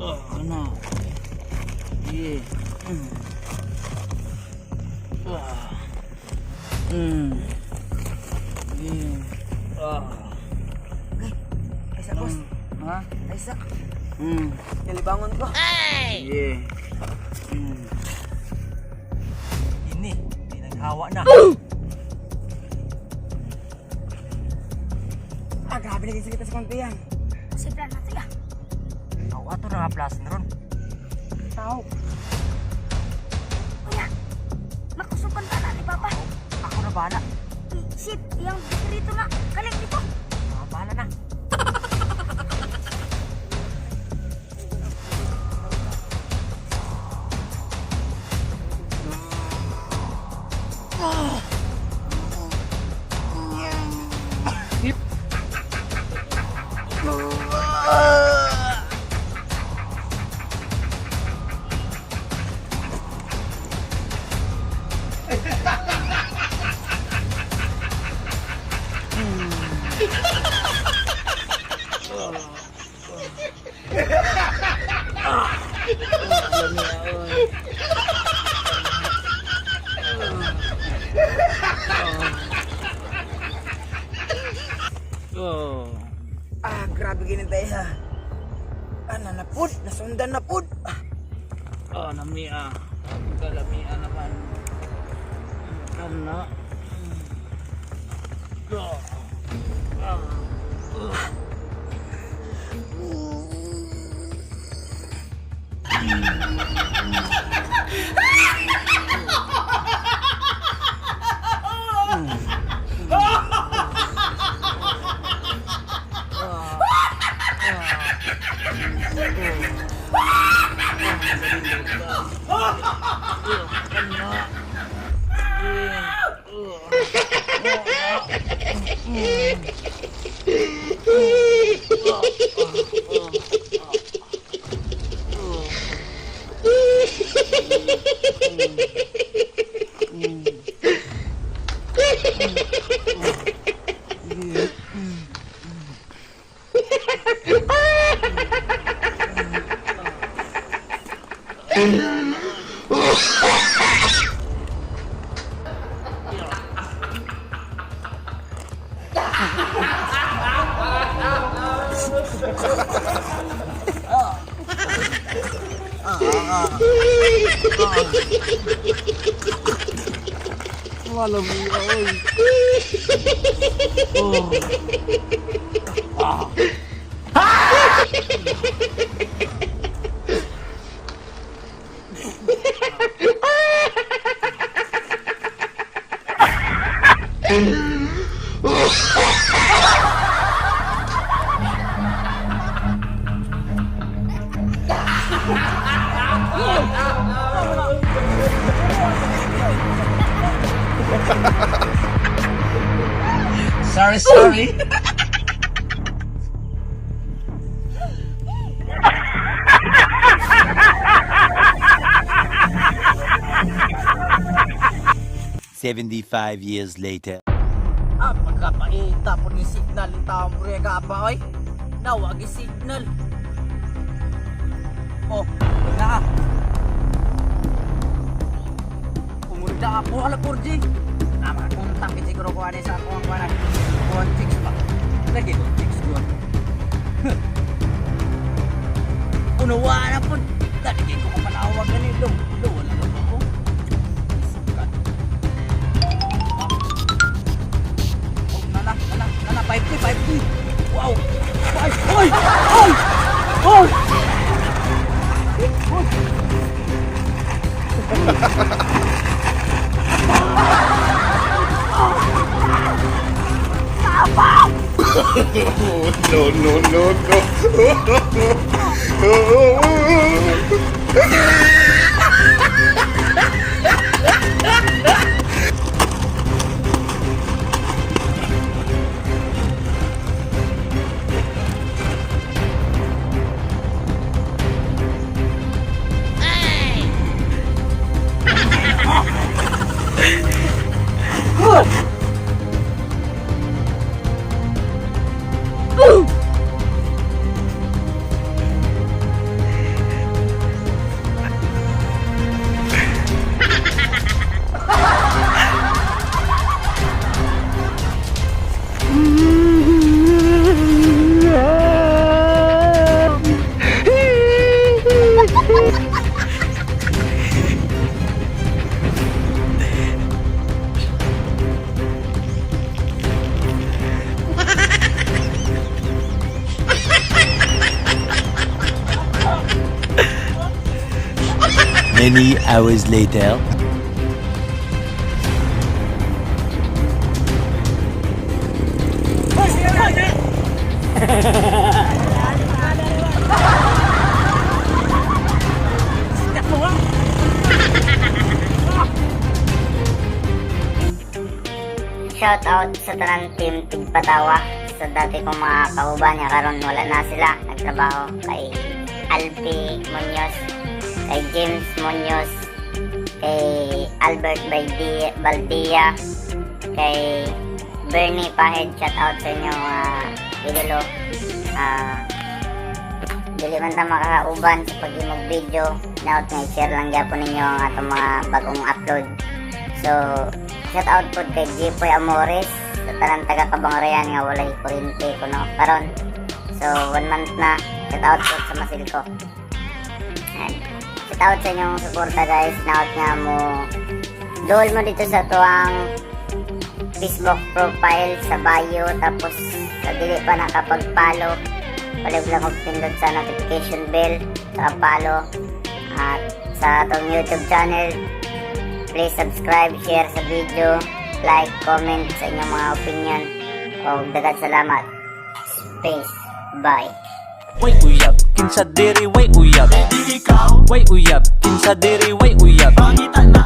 Ano? Yeah. Aisa bos. Ha? Aisa. Nilibangon ko. Yeah. Ini, pinaghawa na. Grabe lagi sakit sa kampiyan. Simple natin ah. Hawa to na plus na ron. Tao. Kuya, makusukan ka na ni Papa. Ako na bahala. Shit, yang dito na. Kaling dito. Bahala na. Grabe gini tayo ha. Na pud, nasundan na pud. Namia. Kalamia naman. Kana. Walang iya, oy. Sorry. $75 later. Pagkapaita po ni signal ni taong brega pa, oy. Nawag yung signal. Oh, wala. Umunda ako, ala 4G. Makakuntang kasi siguro ko ano sa akong parang 1.6 pa. Lagi ko, 6 ko. Unawa na po. Lagi ko kapalawag ganito. Wala na ako. Nana, 5G. Wow! Oy! Many hours later. Shout out sa tanan team Tigpatawa, sa dati kong mga kauban niya karon wala na sila nagtrabaho, kay Alpi Munoz, kay James Munoz, kay Albert Baldia, kay Bernie Pahed. Shout out sa inyo idolo. Dili man ta makakauban sa pag-imog video, naot nga i-share lang gyapon ninyo ang atong mga bagong upload. So shout out po kay Jepoy Amores sa tanang taga Kabangarayan nga walay kuryente kuno karon. So 1 month na. Shout out po sa masil ko. And shout out sa inyong suporta guys. Naot nga mo duol mo dito sa tuwang Facebook profile sa bio, tapos sa dili pa nakapag-follow, palig lang og pindot sa notification bell sa follow, at sa atong YouTube channel. Please subscribe, share sa video, like, comment sa inyong mga opinion. O daghang salamat. Peace. Bye. Way uyab, kinsa diri way uyab. Way uyab, kinsa diri way uyab.